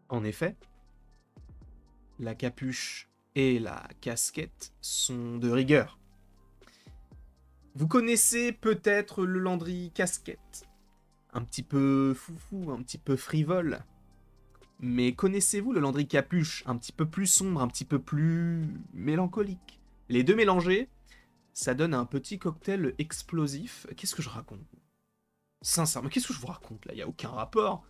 En effet, la capuche et la casquette sont de rigueur. Vous connaissez peut-être le Landry casquette. Un petit peu foufou, un petit peu frivole. Mais connaissez-vous le Landry capuche, un petit peu plus sombre, un petit peu plus mélancolique? Les deux mélangés, ça donne un petit cocktail explosif. Qu'est-ce que je raconte? Sincèrement, qu'est-ce que je vous raconte là? Il n'y a aucun rapport.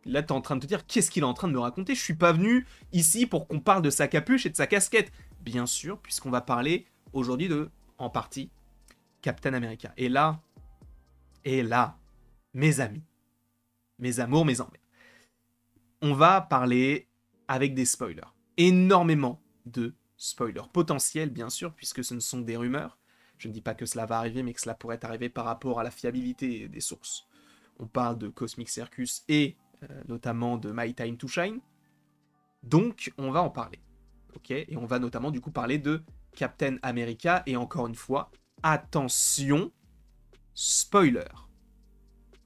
Là, t'es en train de te dire, qu'est-ce qu'il est en train de me raconter? Je suis pas venu ici pour qu'on parle de sa capuche et de sa casquette. Bien sûr, puisqu'on va parler aujourd'hui de, en partie, Captain America. Et là, mes amis, mes amours, mes emmers, on va parler avec des spoilers. Énormément de spoilers. Potentiels, bien sûr, puisque ce ne sont des rumeurs. Je ne dis pas que cela va arriver, mais que cela pourrait arriver par rapport à la fiabilité des sources. On parle de Cosmic Circus et notamment de My Time to Shine. Donc, on va en parler. Ok? Et on va notamment, du coup, parler de Captain America. Et encore une fois, attention, spoiler.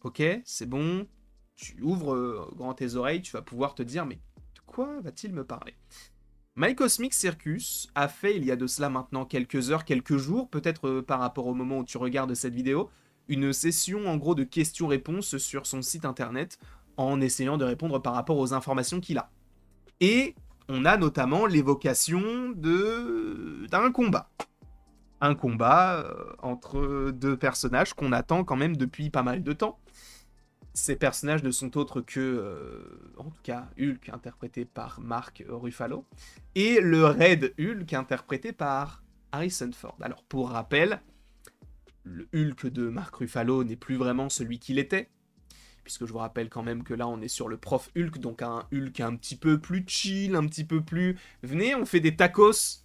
Ok? C'est bon. Tu ouvres grand tes oreilles, tu vas pouvoir te dire, mais de quoi va-t-il me parler? My Cosmic Circus a fait, il y a de cela maintenant quelques heures, quelques jours, peut-être par rapport au moment où tu regardes cette vidéo, une session en gros de questions-réponses sur son site internet en essayant de répondre par rapport aux informations qu'il a. Et on a notamment l'évocation d'un combat. Un combat entre deux personnages qu'on attend quand même depuis pas mal de temps. Ces personnages ne sont autres que, en tout cas, Hulk, interprété par Mark Ruffalo, et le Red Hulk, interprété par Harrison Ford. Alors, pour rappel, le Hulk de Mark Ruffalo n'est plus vraiment celui qu'il était, puisque je vous rappelle quand même que là, on est sur le prof Hulk, donc un Hulk un petit peu plus chill, un petit peu plus... Venez, on fait des tacos.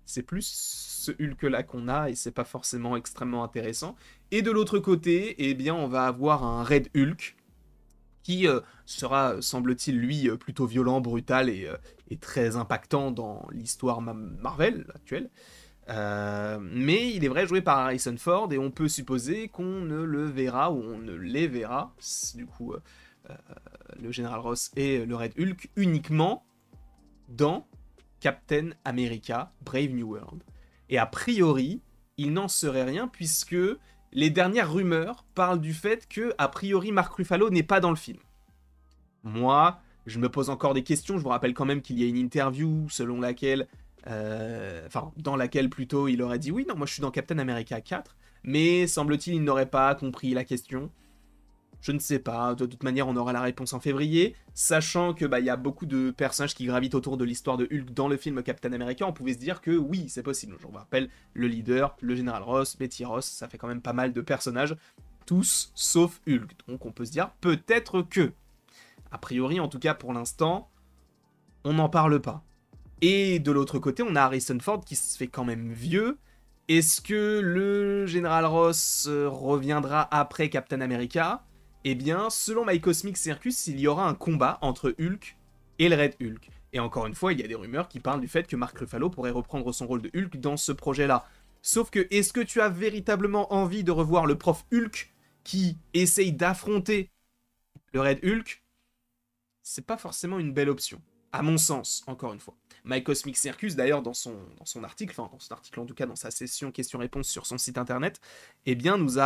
C'est plus ce Hulk-là qu'on a, et c'est pas forcément extrêmement intéressant. Et de l'autre côté, eh bien, on va avoir un Red Hulk, qui sera, semble-t-il, lui, plutôt violent, brutal et très impactant dans l'histoire Marvel actuelle. Mais il est vrai joué par Harrison Ford, et on peut supposer qu'on ne le verra, ou on ne les verra, du coup, le Général Ross et le Red Hulk, uniquement dans Captain America Brave New World. Et a priori, il n'en serait rien, puisque les dernières rumeurs parlent du fait que, a priori, Mark Ruffalo n'est pas dans le film. Moi, je me pose encore des questions. Je vous rappelle quand même qu'il y a une interview selon laquelle... dans laquelle plutôt il aurait dit oui, non, moi je suis dans Captain America 4, mais semble-t-il il n'aurait pas compris la question. Je ne sais pas, de toute manière on aura la réponse en février, sachant que y a beaucoup de personnages qui gravitent autour de l'histoire de Hulk dans le film Captain America, on pouvait se dire que oui, c'est possible. Je vous rappelle, le leader, le général Ross, Betty Ross, ça fait quand même pas mal de personnages, tous sauf Hulk. Donc on peut se dire peut-être que, a priori en tout cas pour l'instant, on n'en parle pas. Et de l'autre côté, on a Harrison Ford qui se fait quand même vieux. Est-ce que le général Ross reviendra après Captain America? Eh bien, selon My Cosmic Circus, il y aura un combat entre Hulk et le Red Hulk. Et encore une fois, il y a des rumeurs qui parlent du fait que Mark Ruffalo pourrait reprendre son rôle de Hulk dans ce projet-là. Sauf que, est-ce que tu as véritablement envie de revoir le prof Hulk qui essaye d'affronter le Red Hulk? C'est pas forcément une belle option. À mon sens, encore une fois. My Cosmic Circus, d'ailleurs, dans son article, enfin, dans son article en tout cas, dans sa session questions-réponses sur son site internet, eh bien, nous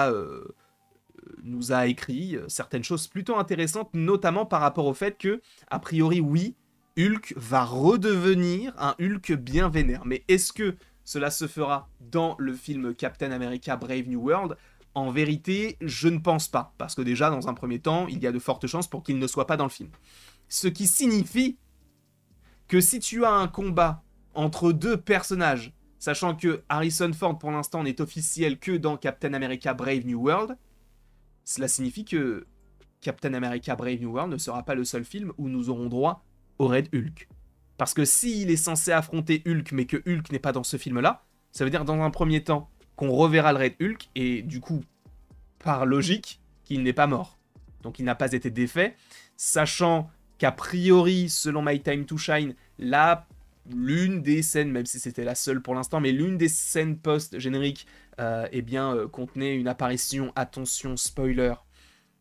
a écrit certaines choses plutôt intéressantes, notamment par rapport au fait que, a priori, oui, Hulk va redevenir un Hulk bien vénère. Mais est-ce que cela se fera dans le film Captain America Brave New World? En vérité, je ne pense pas. Parce que déjà, dans un premier temps, il y a de fortes chances pour qu'il ne soit pas dans le film. Ce qui signifie que si tu as un combat entre deux personnages, sachant que Harrison Ford pour l'instant n'est officiel que dans Captain America Brave New World, cela signifie que Captain America Brave New World ne sera pas le seul film où nous aurons droit au Red Hulk. Parce que s'il est censé affronter Hulk, mais que Hulk n'est pas dans ce film-là, ça veut dire dans un premier temps qu'on reverra le Red Hulk, et du coup, par logique, qu'il n'est pas mort. Donc il n'a pas été défait, sachant qu'a priori, selon My Time to Shine, l'une des scènes, même si c'était la seule pour l'instant, mais l'une des scènes post-génériques, contenait une apparition, attention, spoiler,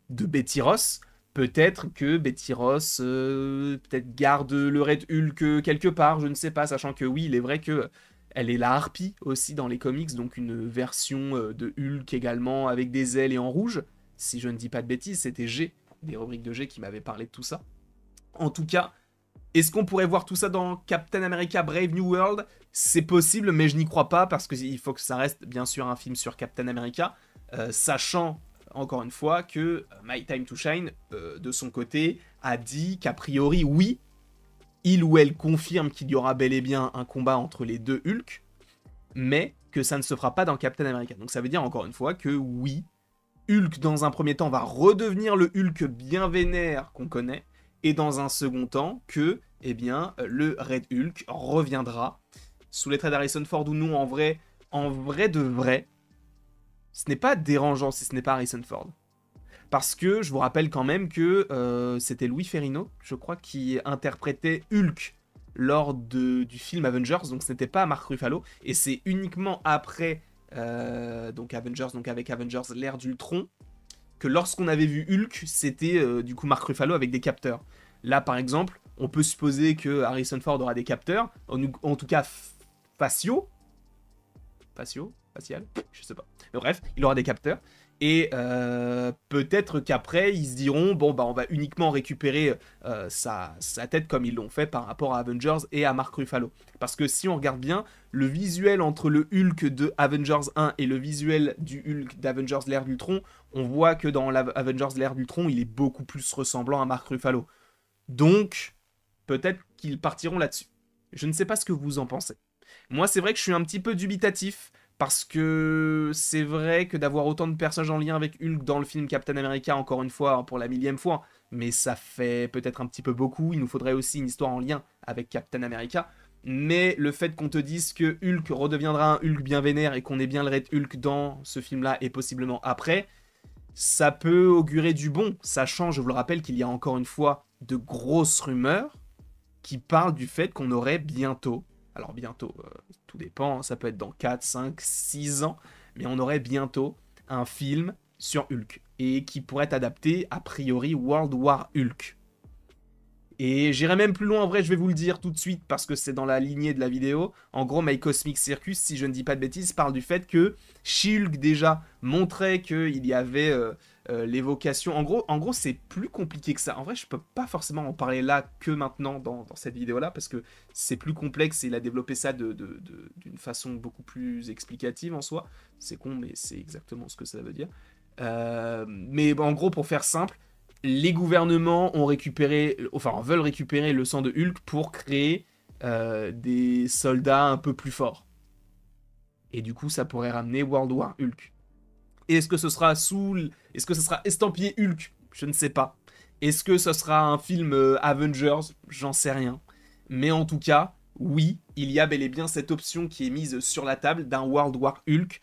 de Betty Ross. peut-être que Betty Ross peut-être garde le Red Hulk quelque part, je ne sais pas, sachant que oui, il est vrai que elle est la harpie aussi dans les comics, donc une version de Hulk également avec des ailes et en rouge. Si je ne dis pas de bêtises, c'était G, des rubriques de G qui m'avaient parlé de tout ça. En tout cas, est-ce qu'on pourrait voir tout ça dans Captain America Brave New World? C'est possible, mais je n'y crois pas, parce qu'il faut que ça reste bien sûr un film sur Captain America, sachant, encore une fois, que My Time to Shine, de son côté, a dit qu'a priori, oui, il ou elle confirme qu'il y aura bel et bien un combat entre les deux Hulk, mais que ça ne se fera pas dans Captain America. Donc ça veut dire, encore une fois, que oui, Hulk, dans un premier temps, va redevenir le Hulk bien vénère qu'on connaît, et dans un second temps, que, eh bien, le Red Hulk reviendra sous les traits d'Harrison Ford ou non, en vrai de vrai, ce n'est pas dérangeant si ce n'est pas Harrison Ford. Parce que je vous rappelle quand même que c'était Louis Ferrigno, je crois, qui interprétait Hulk lors du film Avengers, donc ce n'était pas Mark Ruffalo, et c'est uniquement après donc Avengers, donc avec Avengers l'ère d'Ultron, que lorsqu'on avait vu Hulk, c'était du coup Mark Ruffalo avec des capteurs. Là, par exemple, on peut supposer que Harrison Ford aura des capteurs, en tout cas facial, je sais pas. Mais bref, il aura des capteurs. Et peut-être qu'après, ils se diront, bon, bah, on va uniquement récupérer sa tête comme ils l'ont fait par rapport à Avengers et à Mark Ruffalo. Parce que si on regarde bien, le visuel entre le Hulk de Avengers 1 et le visuel du Hulk d'Avengers l'ère d'Ultron, on voit que dans Avengers l'ère d'Ultron, il est beaucoup plus ressemblant à Mark Ruffalo. Donc, peut-être qu'ils partiront là-dessus. Je ne sais pas ce que vous en pensez. Moi, c'est vrai que je suis un petit peu dubitatif, parce que c'est vrai que d'avoir autant de personnages en lien avec Hulk dans le film Captain America, encore une fois, pour la millième fois, mais ça fait peut-être un petit peu beaucoup, il nous faudrait aussi une histoire en lien avec Captain America, mais le fait qu'on te dise que Hulk redeviendra un Hulk bien vénère et qu'on ait bien le Red Hulk dans ce film-là et possiblement après, ça peut augurer du bon, sachant, je vous le rappelle, qu'il y a encore une fois de grosses rumeurs qui parlent du fait qu'on aurait bientôt, alors bientôt, tout dépend, ça peut être dans 4, 5, 6 ans, mais on aurait bientôt un film sur Hulk, et qui pourrait être adapté, a priori, World War Hulk. Et j'irai même plus loin, en vrai, je vais vous le dire tout de suite, parce que c'est dans la lignée de la vidéo. En gros, My Cosmic Circus, si je ne dis pas de bêtises, parle du fait que She-Hulk, déjà, montrait qu'il y avait l'évocation. En gros c'est plus compliqué que ça. En vrai, je peux pas forcément en parler là que maintenant, dans cette vidéo-là, parce que c'est plus complexe, et il a développé ça d'une façon beaucoup plus explicative en soi. C'est con, mais c'est exactement ce que ça veut dire. Mais en gros, pour faire simple, les gouvernements veulent récupérer le sang de Hulk pour créer des soldats un peu plus forts. Et du coup, ça pourrait ramener World War Hulk. Et est-ce que ce sera estampillé Hulk? Je ne sais pas. Est-ce que ce sera un film Avengers? J'en sais rien. Mais en tout cas, oui, il y a bel et bien cette option qui est mise sur la table d'un World War Hulk.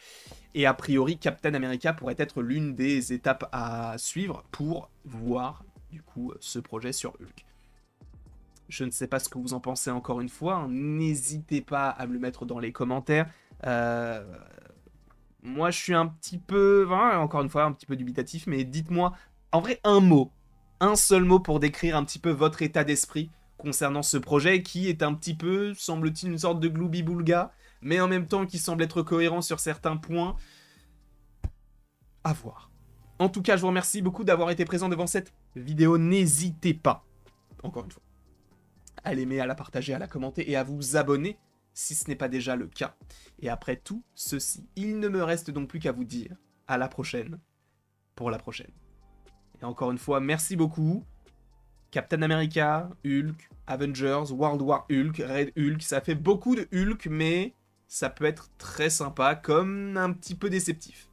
Et a priori, Captain America pourrait être l'une des étapes à suivre pour voir, du coup, ce projet sur Hulk. Je ne sais pas ce que vous en pensez encore une fois. Hein. N'hésitez pas à me le mettre dans les commentaires. Moi, je suis un petit peu, encore une fois, un petit peu dubitatif, mais dites-moi, en vrai, un seul mot pour décrire un petit peu votre état d'esprit concernant ce projet qui est un petit peu, semble-t-il, une sorte de gloubi-boulga, mais en même temps qui semble être cohérent sur certains points. À voir. En tout cas, je vous remercie beaucoup d'avoir été présent devant cette vidéo. N'hésitez pas, encore une fois, à l'aimer, à la partager, à la commenter et à vous abonner si ce n'est pas déjà le cas. Et après tout ceci, il ne me reste donc plus qu'à vous dire à la prochaine pour la prochaine. Et encore une fois, merci beaucoup. Captain America, Hulk, Avengers, World War Hulk, Red Hulk, ça fait beaucoup de Hulk, mais ça peut être très sympa comme un petit peu déceptif.